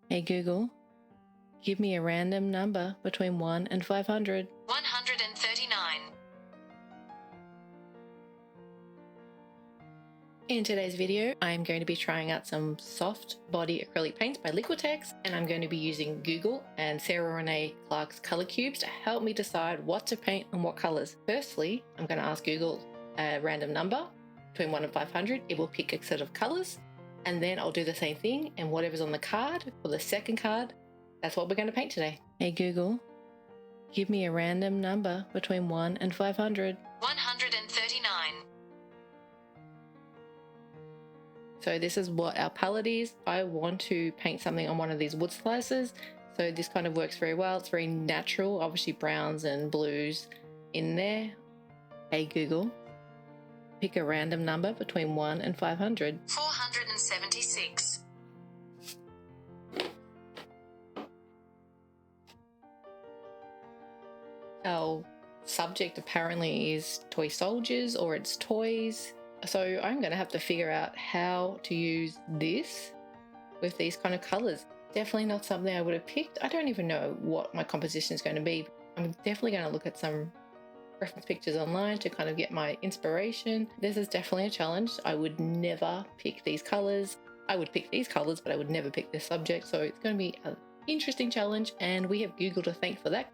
Hey Google, give me a random number between 1 and 500. 139. In today's video, I'm going to be trying out some soft body acrylic paints by Liquitex, and I'm going to be using Google and Sarah Renee Clark's color cubes to help me decide what to paint and what colors. Firstly, I'm going to ask Google a random number between 1 and 500. It will pick a set of colors, and then I'll do the same thing, and whatever's on the card for the second card, that's what we're going to paint today. Hey Google, give me a random number between 1 and 500. 139. So this is what our palette is. I want to paint something on one of these wood slices. So this kind of works very well. It's very natural, obviously browns and blues in there. Hey Google, pick a random number between 1 and 500. 476. Our subject apparently is toy soldiers, or it's toys. So I'm going to have to figure out how to use this with these kind of colors. Definitely not something I would have picked. I don't even know what my composition is going to be. I'm definitely going to look at some reference pictures online to kind of get my inspiration. This is definitely a challenge. I would never pick these colors. I would pick these colors, but I would never pick this subject. So it's going to be an interesting challenge, and we have Google to thank for that.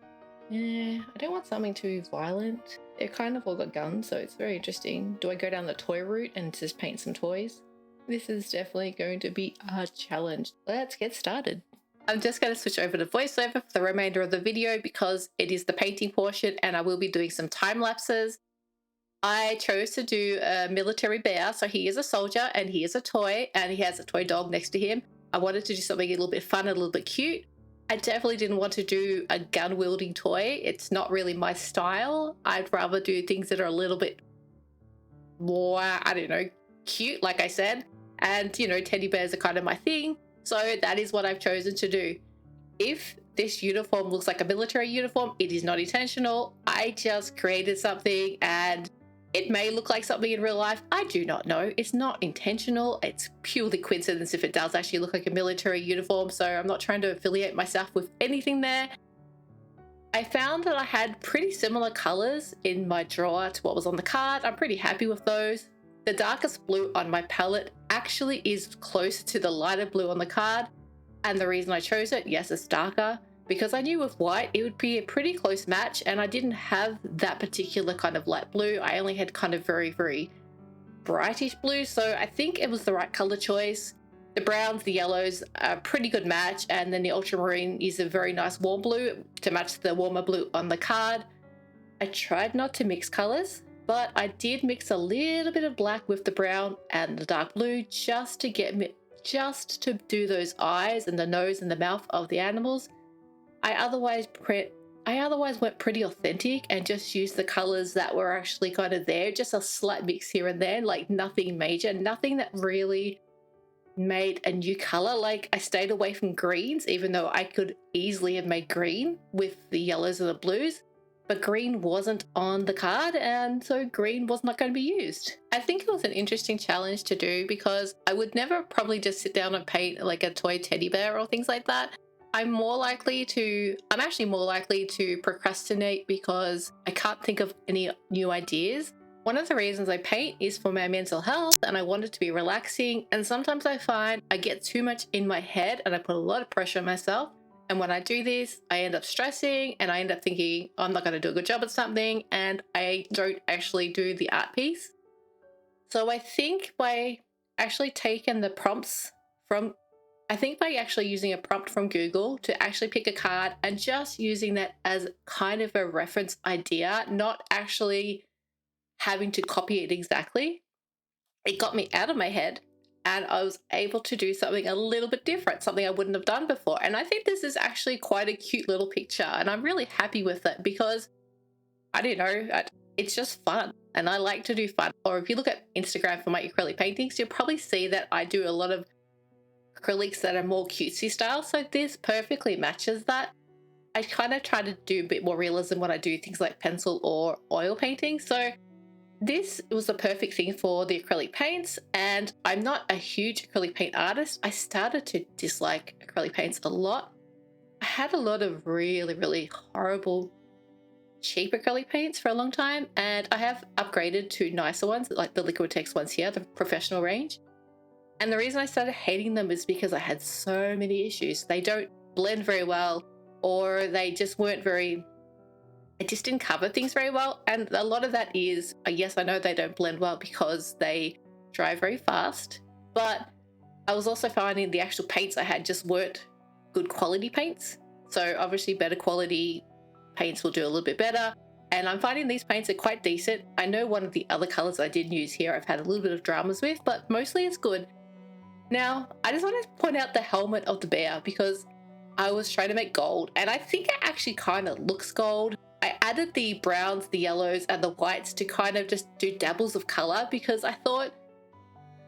I don't want something too violent. They're kind of all got guns, so it's very interesting. Do I go down the toy route and just paint some toys? This is definitely going to be a challenge. Let's get started. I'm just going to switch over to voiceover for the remainder of the video because it is the painting portion and I will be doing some time lapses. I chose to do a military bear, so he is a soldier and he is a toy and he has a toy dog next to him. I wanted to do something a little bit fun, a little bit cute. I definitely didn't want to do a gun-wielding toy. It's not really my style. I'd rather do things that are a little bit more, I don't know, cute, like I said. And, you know, teddy bears are kind of my thing. So that is what I've chosen to do. If this uniform looks like a military uniform, it is not intentional. I just created something and it may look like something in real life. I do not know. It's not intentional. It's purely coincidence if it does actually look like a military uniform. So I'm not trying to affiliate myself with anything there. I found that I had pretty similar colors in my drawer to what was on the card. I'm pretty happy with those. The darkest blue on my palette actually is closer to the lighter blue on the card. And the reason I chose it, yes, it's darker, because I knew with white it would be a pretty close match, and I didn't have that particular kind of light blue. I only had kind of very, very brightish blue, so I think it was the right color choice. The browns, the yellows are a pretty good match, and then the ultramarine is a very nice warm blue to match the warmer blue on the card. I tried not to mix colors, but I did mix a little bit of black with the brown and the dark blue just to do those eyes and the nose and the mouth of the animals. I otherwise went pretty authentic and just used the colors that were actually kind of there, just a slight mix here and there, like nothing major, nothing that really made a new color. Like I stayed away from greens, even though I could easily have made green with the yellows and the blues, but green wasn't on the card, and so green was not going to be used. I think it was an interesting challenge to do because I would never probably just sit down and paint like a toy teddy bear or things like that. I'm actually more likely to procrastinate because I can't think of any new ideas. One of the reasons I paint is for my mental health, and I want it to be relaxing. And sometimes I find I get too much in my head and I put a lot of pressure on myself. And when I do this, I end up stressing and I end up thinking I'm not going to do a good job at something, and I don't actually do the art piece. So I think by actually using a prompt from Google to actually pick a card and just using that as kind of a reference idea, not actually having to copy it exactly, it got me out of my head and I was able to do something a little bit different, something I wouldn't have done before. And I think this is actually quite a cute little picture, and I'm really happy with it because, I don't know, it's just fun and I like to do fun. Or if you look at Instagram for my acrylic paintings, you'll probably see that I do a lot of acrylics that are more cutesy style, so this perfectly matches that. I kind of try to do a bit more realism when I do things like pencil or oil painting, so this was the perfect thing for the acrylic paints, and I'm not a huge acrylic paint artist. I started to dislike acrylic paints a lot. I had a lot of really horrible cheap acrylic paints for a long time, and I have upgraded to nicer ones like the Liquitex ones here, the professional range. And the reason I started hating them is because I had so many issues. They don't blend very well, or they just weren't very, it just didn't cover things very well. And a lot of that is, yes, I know they don't blend well because they dry very fast, but I was also finding the actual paints I had just weren't good quality paints. So obviously better quality paints will do a little bit better. And I'm finding these paints are quite decent. I know one of the other colors I did use here I've had a little bit of dramas with, but mostly it's good. Now, I just want to point out the helmet of the bear because I was trying to make gold, and I think it actually kind of looks gold. I added the browns, the yellows, and the whites to kind of just do dabbles of color because I thought,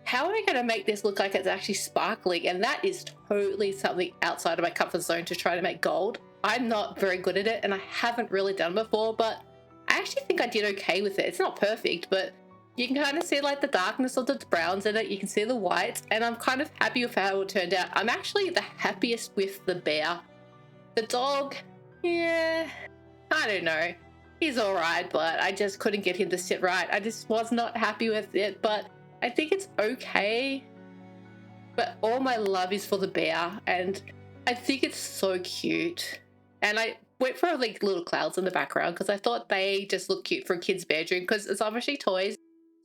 how am I going to make this look like it's actually sparkling? And that is totally something outside of my comfort zone to try to make gold. I'm not very good at it, and I haven't really done it before, but I actually think I did okay with it. It's not perfect, but you can kind of see like the darkness of the browns in it. You can see the whites, and I'm kind of happy with how it turned out. I'm actually the happiest with the bear. The dog, yeah, I don't know. He's all right, but I just couldn't get him to sit right. I just was not happy with it, but I think it's okay. But all my love is for the bear, and I think it's so cute. And I went for like little clouds in the background because I thought they just look cute for a kid's bedroom because it's obviously toys.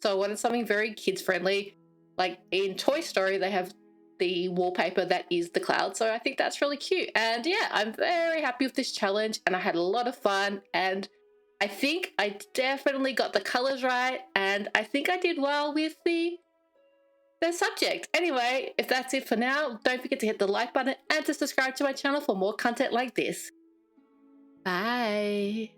So I wanted something very kids friendly. Like in Toy Story, they have the wallpaper that is the cloud. So I think that's really cute. And yeah, I'm very happy with this challenge, and I had a lot of fun. And I think I definitely got the colors right. And I think I did well with the subject. Anyway, if that's it for now, don't forget to hit the like button and to subscribe to my channel for more content like this. Bye.